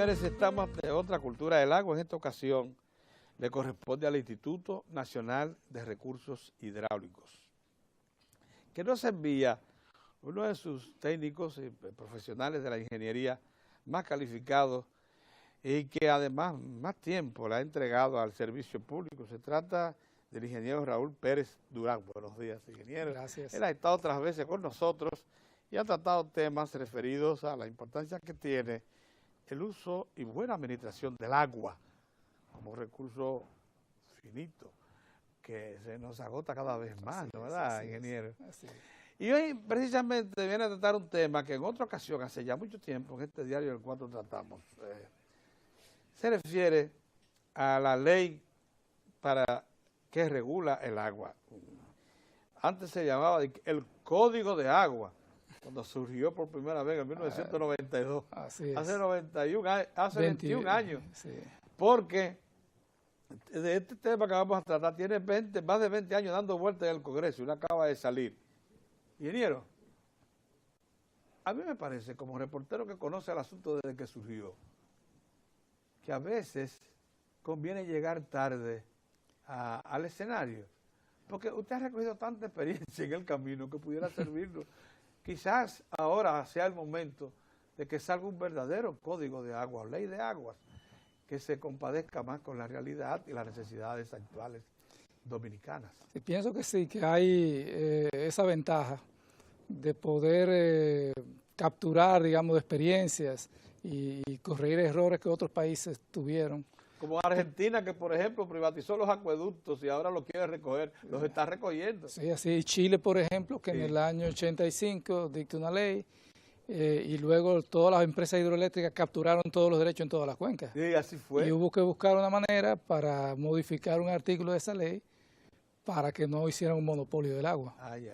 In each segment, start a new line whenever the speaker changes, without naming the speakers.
Señores, estamos de otra cultura del agua. En esta ocasión le corresponde al Instituto Nacional de Recursos Hidráulicos, que nos envía uno de sus técnicos y profesionales de la ingeniería más calificados y que además más tiempo le ha entregado al servicio público. Se trata del ingeniero Raúl Pérez Durán. Buenos días, ingeniero.
Gracias.
Él ha estado otras veces con nosotros y ha tratado temas referidos a la importancia que tiene el uso y buena administración del agua como recurso finito, que se nos agota cada vez más, ¿no, verdad, ingeniero?
Así es.
Y hoy precisamente viene a tratar un tema que en otra ocasión, hace ya mucho tiempo, en este diario del cual tratamos, se refiere a la ley para que regula el agua. Antes se llamaba el Código de Agua, cuando surgió por primera vez en 1992,
Así es.
hace 21 años,
Sí.
porque de este tema que vamos a tratar tiene más de 20 años dando vueltas en el Congreso y no acaba de salir. Ingeniero, a mí me parece, como reportero que conoce el asunto desde que surgió, que a veces conviene llegar tarde al escenario, porque usted ha recogido tanta experiencia en el camino que pudiera servirnos. Quizás ahora sea el momento de que salga un verdadero código de agua, ley de aguas, que se compadezca más con la realidad y las necesidades actuales dominicanas.
Sí, pienso que sí, que hay esa ventaja de poder capturar, digamos, experiencias y corregir errores que otros países tuvieron.
Como Argentina, que por ejemplo privatizó los acueductos y ahora los quiere recoger, los está recogiendo.
Sí, así Chile, por ejemplo, que
Sí.
en el año 85 dictó una ley y luego todas las empresas hidroeléctricas capturaron todos los derechos en todas las cuencas.
Sí, así fue.
Y hubo que buscar una manera para modificar un artículo de esa ley para que no hicieran un monopolio del agua.
Ay.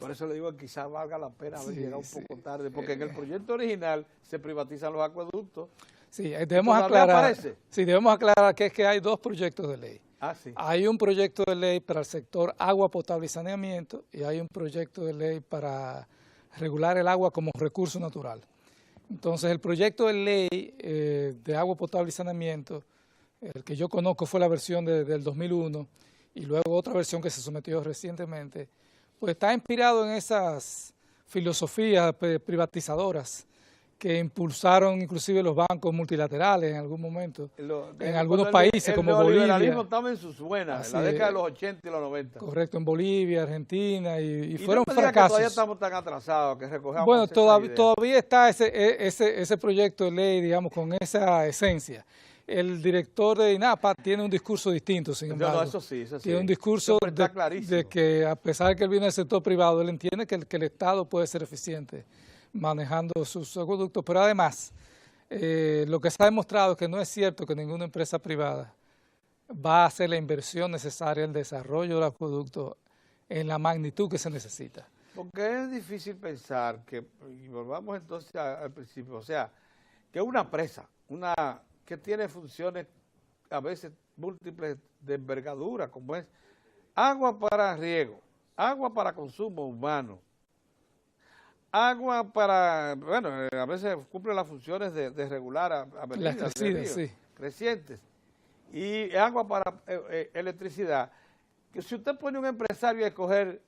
Por eso le digo que quizás valga la pena haber
Sí,
llegado un
sí.
poco tarde, porque en el proyecto original se privatizan los acueductos.
Sí, debemos
¿Todavía
aclarar,
aparece?
sí, debemos aclarar que es que hay dos proyectos de ley.
Ah, sí.
Hay un proyecto de ley para el sector agua potable y saneamiento y hay un proyecto de ley para regular el agua como recurso natural. Entonces, el proyecto de ley de agua potable y saneamiento, el que yo conozco fue la versión del 2001 y luego otra versión que se sometió recientemente, pues está inspirado en esas filosofías privatizadoras que impulsaron inclusive los bancos multilaterales en algún momento, en algunos países como Bolivia.
El neoliberalismo estaba en sus buenas, en la década de los 80 y los 90.
Correcto, en Bolivia, Argentina, y fueron
no me diga que
fracasos.
todavía estamos tan atrasados que recogemos.
Bueno,
esa idea.
todavía está ese proyecto de ley, digamos, con esa esencia. El director de INAPA tiene un discurso distinto, sin embargo.
No, eso sí.
Tiene un discurso de que, a pesar de que él viene del sector privado, él entiende que el Estado puede ser eficiente manejando sus acueductos, pero además, lo que se ha demostrado es que no es cierto que ninguna empresa privada va a hacer la inversión necesaria en el desarrollo del acueducto en la magnitud que se necesita.
Porque es difícil pensar que, y volvamos entonces al principio, o sea, que una presa, que tiene funciones a veces múltiples de envergadura, como es agua para riego, agua para consumo humano, agua para, bueno, a veces cumple las funciones de regular avenidas,
Las crecidas, sí.
crecientes, y agua para electricidad, que si usted pone un empresario a escoger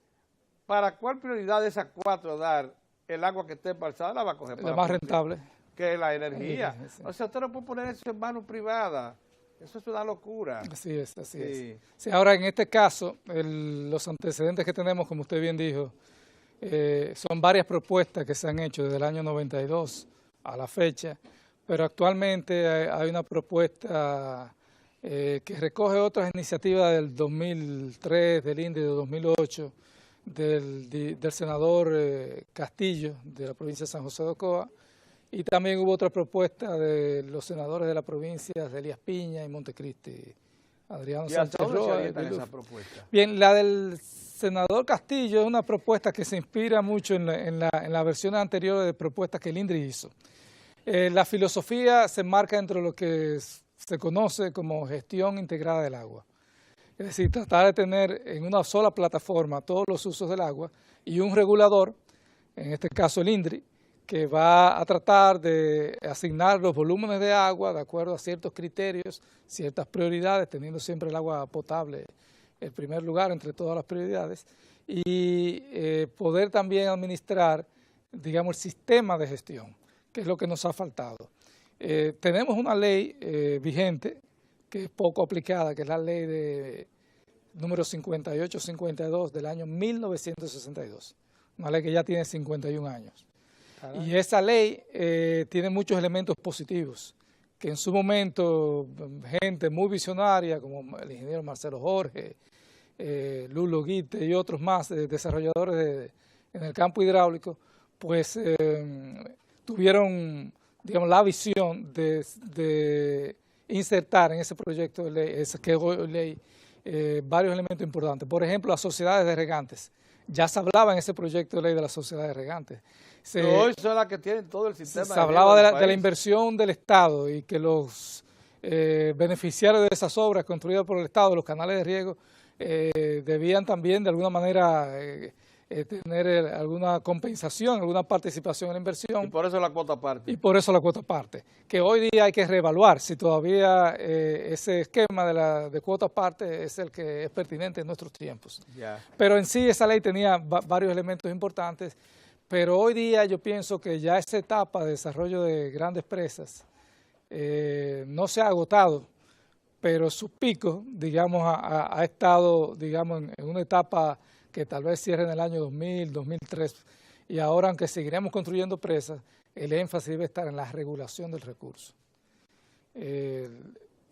para cuál prioridad de esas cuatro dar el agua que esté embalsada, la va a coger para
La más rentable.
que es la energía.
Sí.
O sea, usted no puede poner eso en manos privadas. Eso es una locura.
Así es, así
Sí.
es. Sí, ahora, en este caso, los antecedentes que tenemos, como usted bien dijo, son varias propuestas que se han hecho desde el año 92 a la fecha, pero actualmente hay una propuesta que recoge otras iniciativas del 2003, del INDE de 2008, del senador Castillo, de la provincia de San José de Ocoa, y también hubo otra propuesta de los senadores de la provincia de Elías Piña y Montecristi, Adriano Sánchez Roa.
Esa propuesta?
Bien, la del senador Castillo es una propuesta que se inspira mucho en la versión anterior de propuestas que el INDRI hizo. La filosofía se enmarca dentro de lo que se conoce como gestión integrada del agua. Es decir, tratar de tener en una sola plataforma todos los usos del agua y un regulador, en este caso el INDRI, que va a tratar de asignar los volúmenes de agua de acuerdo a ciertos criterios, ciertas prioridades, teniendo siempre el agua potable en primer lugar entre todas las prioridades, y poder también administrar, digamos, el sistema de gestión, que es lo que nos ha faltado. Tenemos una ley vigente, que es poco aplicada, que es la ley de número 5852 del año 1962, una ley que ya tiene 51 años. Y esa ley tiene muchos elementos positivos, que en su momento gente muy visionaria, como el ingeniero Marcelo Jorge, Lulo Guite y otros más desarrolladores en el campo hidráulico, pues tuvieron, digamos, la visión de insertar en ese proyecto de ley, varios elementos importantes. Por ejemplo, las sociedades de regantes. Ya se hablaba en ese proyecto de ley de las sociedades de regantes.
Pero hoy son las que tienen todo el sistema.
Se hablaba de la inversión del Estado y que los beneficiarios de esas obras construidas por el Estado, los canales de riego, debían también de alguna manera tener alguna compensación, alguna participación en la inversión.
Y por eso la cuota aparte.
Y por eso la cuota aparte, que hoy día hay que reevaluar si todavía ese esquema de cuota aparte es el que es pertinente en nuestros tiempos.
Ya.
Pero en sí esa ley tenía varios elementos importantes, pero hoy día yo pienso que ya esa etapa de desarrollo de grandes presas no se ha agotado, pero su pico, digamos, ha estado, digamos, en una etapa que tal vez cierre en el año 2000, 2003, y ahora, aunque seguiremos construyendo presas, el énfasis debe estar en la regulación del recurso.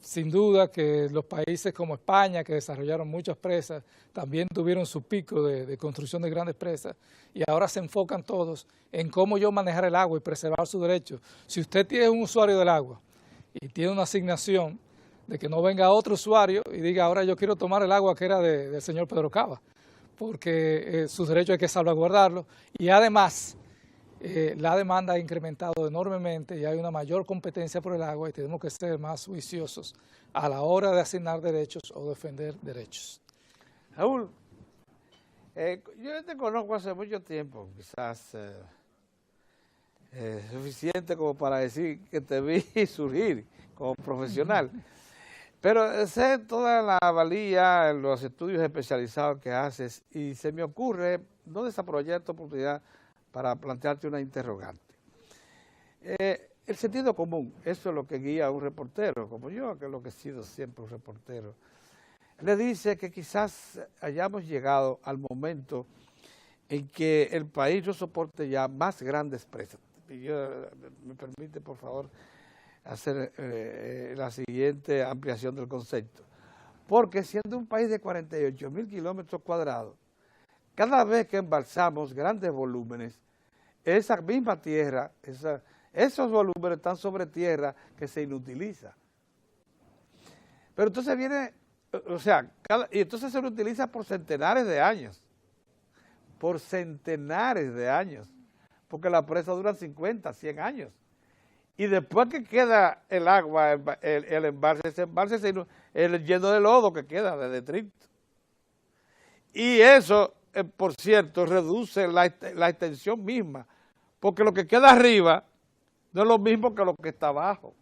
Sin duda que los países como España, que desarrollaron muchas presas, también tuvieron su pico de construcción de grandes presas, y ahora se enfocan todos en cómo yo manejar el agua y preservar sus derechos. Si usted tiene un usuario del agua y tiene una asignación, de que no venga otro usuario y diga, ahora yo quiero tomar el agua que era del señor Pedro Cava, porque sus derechos hay que salvaguardarlos, y además la demanda ha incrementado enormemente y hay una mayor competencia por el agua y tenemos que ser más juiciosos a la hora de asignar derechos o defender derechos.
Raúl, yo te conozco hace mucho tiempo, quizás suficiente como para decir que te vi surgir como profesional. Pero sé toda la valía en los estudios especializados que haces y se me ocurre no desaprovechar esta oportunidad para plantearte una interrogante. El sentido común, eso es lo que guía a un reportero, como yo, que es lo que he sido siempre un reportero. Le dice que quizás hayamos llegado al momento en que el país no soporte ya más grandes presas. Y me permite, por favor, hacer la siguiente ampliación del concepto. Porque siendo un país de 48.000 kilómetros cuadrados, cada vez que embalsamos grandes volúmenes, esa misma tierra, esos volúmenes están sobre tierra que se inutiliza. Pero entonces viene, o sea, y entonces se lo utiliza por centenares de años. Por centenares de años. Porque las presas duran 50, 100 años. Y después que queda el agua, el embalse, ese embalse es el lleno de lodo que queda, de detrito. Y eso, por cierto, reduce la extensión misma, porque lo que queda arriba no es lo mismo que lo que está abajo.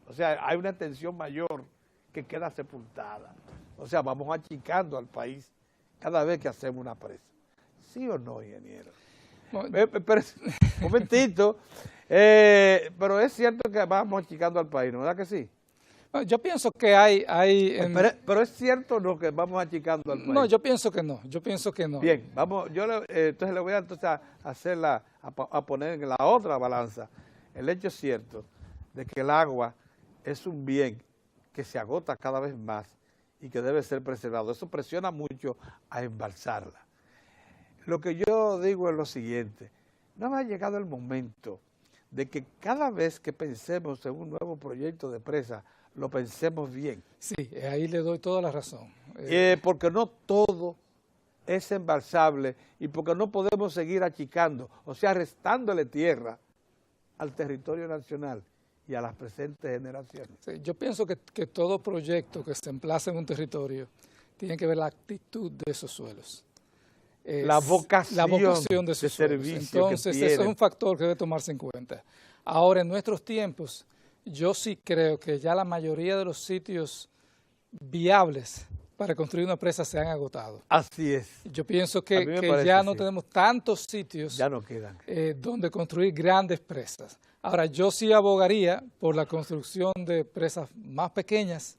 O sea, hay una extensión mayor que queda sepultada. O sea, vamos achicando al país cada vez que hacemos una presa. ¿Sí o no, ingeniero? Pero, un momentito. Pero es cierto que vamos achicando al país, ¿no? ¿Verdad que sí?
Yo pienso que hay
pero es cierto no que vamos achicando al país.
No, yo pienso que no,
Bien, vamos, entonces le voy a a poner en la otra balanza. El hecho es cierto de que el agua es un bien que se agota cada vez más y que debe ser preservado. Eso presiona mucho a embalsarla. Lo que yo digo es lo siguiente, no ha llegado el momento de que cada vez que pensemos en un nuevo proyecto de presa, lo pensemos bien.
Sí, ahí le doy toda la razón.
Porque no todo es embalsable y porque no podemos seguir achicando, o sea, restándole tierra al territorio nacional y a las presentes generaciones.
Sí, yo pienso que todo proyecto que se emplace en un territorio tiene que ver la actitud de esos suelos.
la vocación
de sus
de
suelos.
servicio.
Entonces, eso es un factor que debe tomarse en cuenta. Ahora, en nuestros tiempos, yo sí creo que ya la mayoría de los sitios viables para construir una presa se han agotado.
Así es.
Yo pienso que
parece,
ya no
sí,
tenemos tantos sitios
ya no quedan
donde construir grandes presas. Ahora, yo sí abogaría por la construcción de presas más pequeñas,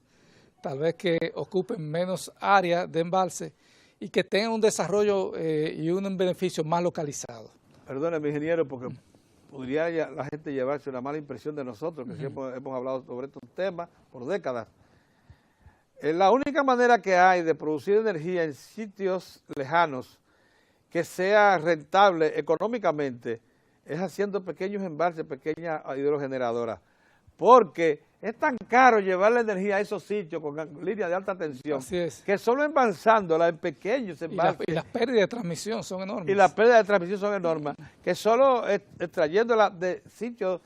tal vez que ocupen menos área de embalse y que tengan un desarrollo y un beneficio más localizado.
Perdóneme, ingeniero, porque podría la gente llevarse una mala impresión de nosotros, que siempre hemos hablado sobre estos temas por décadas. La única manera que hay de producir energía en sitios lejanos que sea rentable económicamente es haciendo pequeños embalses, pequeñas hidrogeneradoras, porque es tan caro llevar la energía a esos sitios con líneas de alta tensión, que solo embalsándola en pequeños embalses.
Y las pérdidas de transmisión son enormes.
Y las pérdidas de transmisión son enormes, que solo extrayéndola de sitios,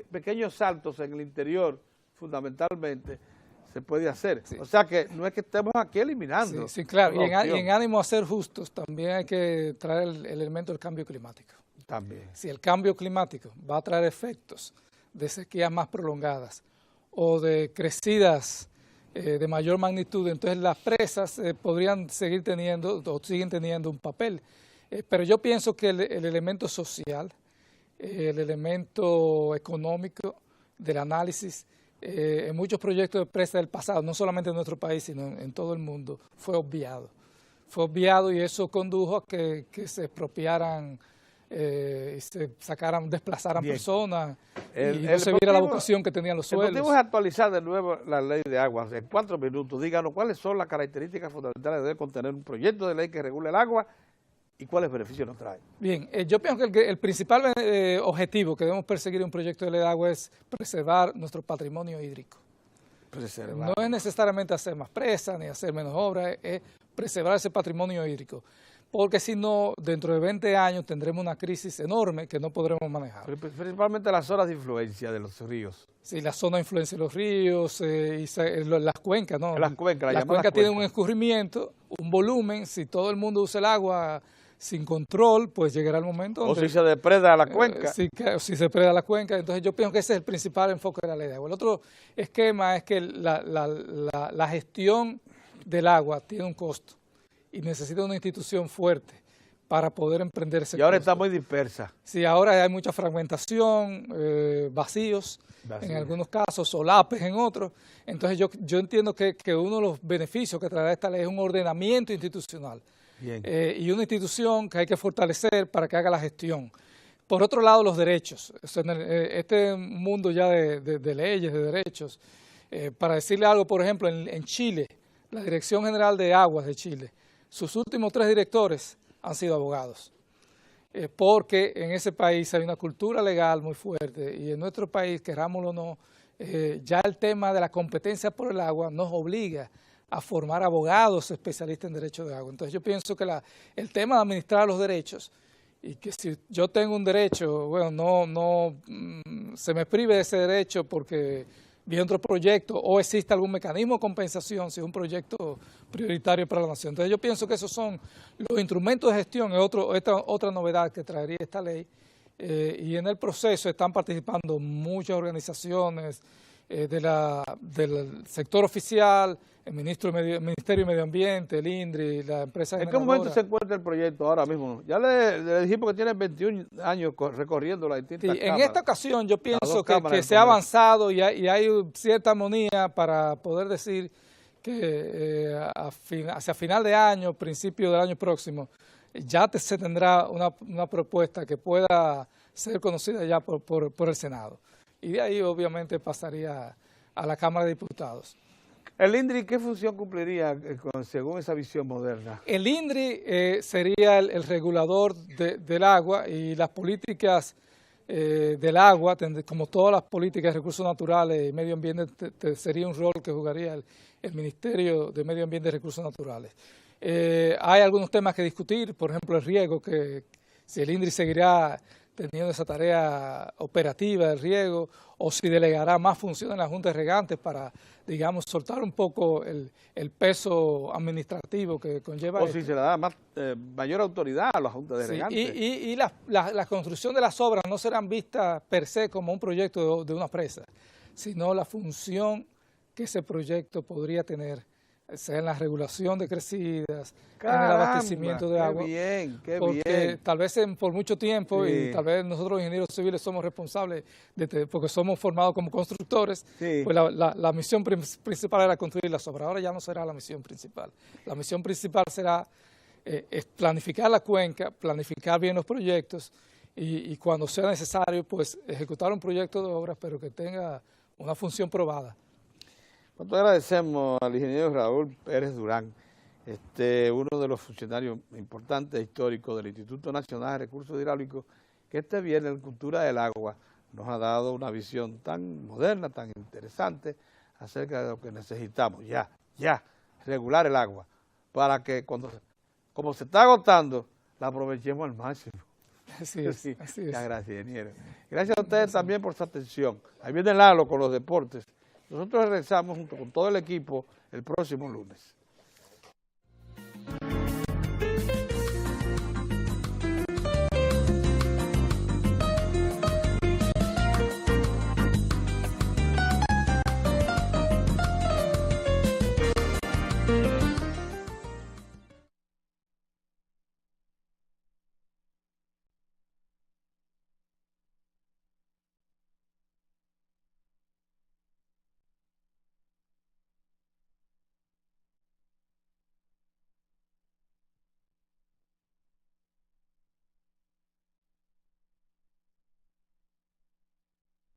pequeños saltos en el interior, fundamentalmente, se puede hacer. Sí. O sea que no es que estemos aquí eliminando.
Sí, claro. Y en ánimo a ser justos, también hay que traer el elemento del cambio climático.
También.
Si el cambio climático va a traer efectos de sequías más prolongadas o de crecidas de mayor magnitud, entonces las presas podrían seguir teniendo o siguen teniendo un papel. Pero yo pienso que el elemento social, el elemento económico del análisis, en muchos proyectos de presa del pasado, no solamente en nuestro país, sino en todo el mundo, fue obviado. Fue obviado y eso condujo a que se expropiaran, se desplazaran personas y no se viera la vocación que tenían los suelos.
El motivo es actualizar de nuevo la ley de aguas. En 4 minutos, díganos cuáles son las características fundamentales que debe contener un proyecto de ley que regule el agua y cuáles beneficios nos trae.
Bien, yo pienso que el principal objetivo que debemos perseguir en un proyecto de ley de agua es preservar nuestro patrimonio hídrico. No es necesariamente hacer más presas ni hacer menos obras, es preservar ese patrimonio hídrico. Porque si no, dentro de 20 años tendremos una crisis enorme que no podremos manejar.
Principalmente las zonas de influencia de los ríos.
Sí, la zona de influencia de los ríos y las cuencas, ¿no?
Las cuencas
tienen un escurrimiento, un volumen. Si todo el mundo usa el agua sin control, pues llegará el momento donde...
O si se depreda la cuenca.
Si se depreda la cuenca. Entonces yo pienso que ese es el principal enfoque de la ley de agua. El otro esquema es que la gestión del agua tiene un costo y necesita una institución fuerte para poder emprender ese
Y ahora
costo.
está muy dispersa.
Sí, ahora hay mucha fragmentación, vacíos en algunos casos, solapes en otros. Entonces yo entiendo que uno de los beneficios que traerá esta ley es un ordenamiento institucional. Y una institución que hay que fortalecer para que haga la gestión. Por otro lado, los derechos. O sea, este mundo ya de leyes, de derechos. Para decirle algo, por ejemplo, en Chile, la Dirección General de Aguas de Chile, sus últimos 3 directores han sido abogados. Porque en ese país hay una cultura legal muy fuerte y en nuestro país, querámoslo o no, ya el tema de la competencia por el agua nos obliga a formar abogados especialistas en derecho de agua. Entonces yo pienso que el tema de administrar los derechos y que si yo tengo un derecho, bueno, no se me prive de ese derecho porque viene otro proyecto o existe algún mecanismo de compensación si es un proyecto prioritario para la nación. Entonces yo pienso que esos son los instrumentos de gestión, es otra novedad que traería esta ley y en el proceso están participando muchas organizaciones del sector oficial, el Ministerio de Medio Ambiente, el INDRI, la empresa
generadora. ¿En qué momento se encuentra el proyecto ahora mismo? Ya le dijimos que tiene 21 años recorriendo las distintas cámaras.
En esta ocasión yo pienso que se ha avanzado y hay cierta armonía para poder decir que hacia final de año, principio del año próximo, ya se tendrá una propuesta que pueda ser conocida ya por el Senado. Y de ahí obviamente pasaría a la Cámara de Diputados.
¿El INDRI qué función cumpliría según esa visión moderna?
El INDRI sería el regulador del agua y las políticas del agua, como todas las políticas de recursos naturales y medio ambiente, sería un rol que jugaría el Ministerio de Medio Ambiente y Recursos Naturales. Hay algunos temas que discutir, por ejemplo el riego, que si el INDRI seguirá teniendo esa tarea operativa del riego, o si delegará más funciones en la Junta de Regantes para, digamos, soltar un poco el peso administrativo que conlleva
O
esto.
si se le da mayor autoridad a la Junta de
Sí,
Regantes.
y la construcción de las obras no serán vistas per se como un proyecto de una presa, sino la función que ese proyecto podría tener, sea en la regulación de crecidas, en el abastecimiento de agua.
Qué
Porque
bien.
tal vez por mucho tiempo,
Sí.
y tal vez nosotros los ingenieros civiles somos responsables, porque somos formados como constructores,
Sí.
pues la misión principal era construir las obras. Ahora ya no será la misión principal. La misión principal será es planificar la cuenca, planificar bien los proyectos y cuando sea necesario, pues ejecutar un proyecto de obras, pero que tenga una función probada.
Nosotros agradecemos al ingeniero Raúl Pérez Durán, uno de los funcionarios importantes e históricos del Instituto Nacional de Recursos Hidráulicos, que este viernes en Cultura del Agua nos ha dado una visión tan moderna, tan interesante acerca de lo que necesitamos, ya, regular el agua, para que como se está agotando, la aprovechemos al máximo.
Así es,
Sí,
así es.
muchas gracias, ingeniero. Gracias a ustedes también por su atención. Ahí viene Lalo con los deportes. Nosotros regresamos junto con todo el equipo el próximo lunes.